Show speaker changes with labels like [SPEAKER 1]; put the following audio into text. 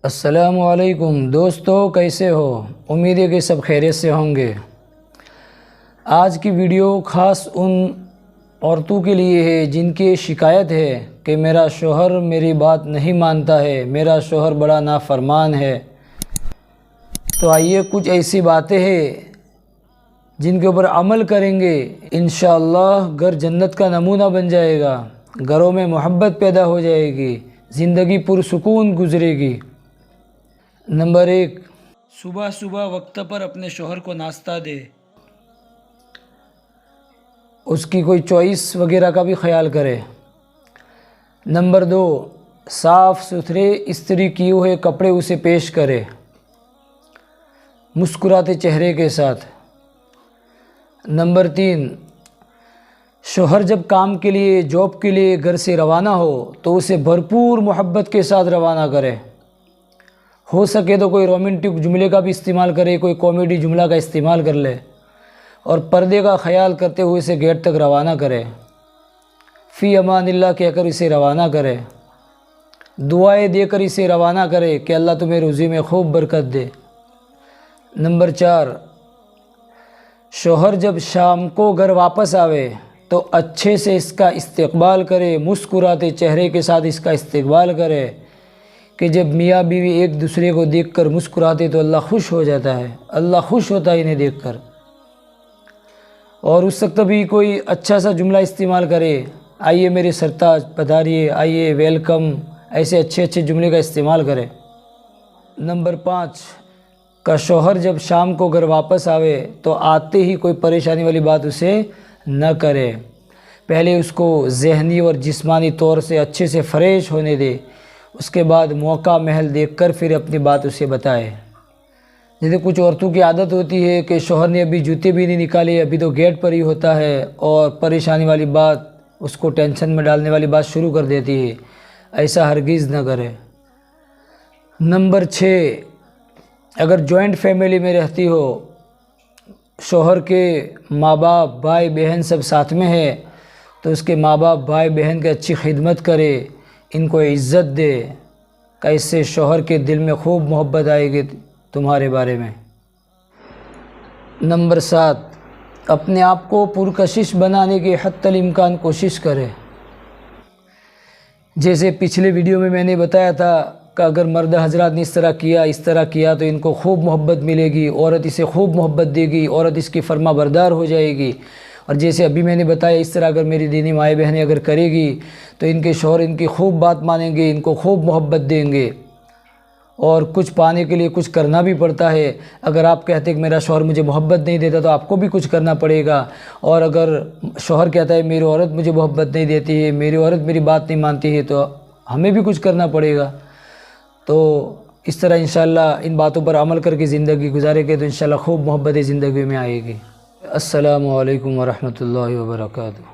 [SPEAKER 1] السلام علیکم دوستو، کیسے ہو؟ امید ہے کہ سب خیریت سے ہوں گے۔ آج کی ویڈیو خاص ان عورتوں کے لیے ہے جن کی شکایت ہے کہ میرا شوہر میری بات نہیں مانتا ہے، میرا شوہر بڑا نافرمان ہے۔ تو آئیے کچھ ایسی باتیں ہیں جن کے اوپر عمل کریں گے، انشاءاللہ گھر جنت کا نمونہ بن جائے گا، گھروں میں محبت پیدا ہو جائے گی، زندگی پرسکون گزرے گی۔ نمبر 1، صبح صبح وقت پر اپنے شوہر کو ناشتہ دے، اس کی کوئی چوائس وغیرہ کا بھی خیال کرے۔ نمبر 2، صاف ستھرے استری کیے ہوئے کپڑے اسے پیش کرے، مسکراتے چہرے کے ساتھ۔ نمبر 3، شوہر جب کام کے لیے، جاب کے لیے گھر سے روانہ ہو تو اسے بھرپور محبت کے ساتھ روانہ کرے۔ ہو سکے تو کوئی رومانٹک جملے کا بھی استعمال کرے، کوئی کامیڈی جملہ کا استعمال کر لے، اور پردے کا خیال کرتے ہوئے اسے گیٹ تک روانہ کرے، فی امان اللہ کہہ کر اسے روانہ کرے، دعائیں دے کر اسے روانہ کرے کہ اللہ تمہیں روزی میں خوب برکت دے۔ نمبر 4، شوہر جب شام کو گھر واپس آوے تو اچھے سے اس کا استقبال کرے، مسکراتے چہرے کے ساتھ اس کا استقبال کرے کہ جب میاں بیوی ایک دوسرے کو دیکھ کر مسکراتے تو اللہ خوش ہو جاتا ہے، اللہ خوش ہوتا ہے انہیں دیکھ کر۔ اور اس وقت بھی کوئی اچھا سا جملہ استعمال کرے، آئیے میرے سرتاج پدھاریے، آئیے ویلکم، ایسے اچھے جملے کا استعمال کرے۔ نمبر 5، کا شوہر جب شام کو گھر واپس آوے تو آتے ہی کوئی پریشانی والی بات اسے نہ کرے، پہلے اس کو ذہنی اور جسمانی طور سے اچھے سے فریش ہونے دے، اس کے بعد موقع محل دیکھ کر پھر اپنی بات اسے بتائے۔ جیسے کچھ عورتوں کی عادت ہوتی ہے کہ شوہر نے ابھی جوتے بھی نہیں نکالے، ابھی تو گیٹ پر ہی ہوتا ہے، اور پریشانی والی بات، اس کو ٹینشن میں ڈالنے والی بات شروع کر دیتی ہے، ایسا ہرگز نہ کرے۔ نمبر 6، اگر جوائنٹ فیملی میں رہتی ہو، شوہر کے ماں باپ بھائی بہن سب ساتھ میں ہے، تو اس کے ماں باپ بھائی بہن کی اچھی خدمت کرے، ان کو عزت دے، کہ اس سے شوہر کے دل میں خوب محبت آئے گی تمہارے بارے میں۔ نمبر 7، اپنے آپ کو پرکشش بنانے کی حتی الامکان کوشش کرے۔ جیسے پچھلے ویڈیو میں نے بتایا تھا کہ اگر مرد حضرات نے اس طرح کیا تو ان کو خوب محبت ملے گی، عورت اسے خوب محبت دے گی، عورت اس کی فرما بردار ہو جائے گی۔ اور جیسے ابھی میں نے بتایا، اس طرح اگر میری دینی مائیں بہنیں اگر کرے گی تو ان کے شوہر ان کی خوب بات مانیں گے، ان کو خوب محبت دیں گے۔ اور کچھ پانے کے لیے کچھ کرنا بھی پڑتا ہے۔ اگر آپ کہتے ہیں کہ میرا شوہر مجھے محبت نہیں دیتا تو آپ کو بھی کچھ کرنا پڑے گا، اور اگر شوہر کہتا ہے میری عورت مجھے محبت نہیں دیتی ہے، میری عورت میری بات نہیں مانتی ہے، تو ہمیں بھی کچھ کرنا پڑے گا۔ تو اس طرح انشاءاللہ ان باتوں پر عمل کر کے زندگی گزارے گے تو انشاءاللہ خوب محبت زندگی میں آئے گی۔ السلام علیکم ورحمۃ اللہ وبرکاتہ۔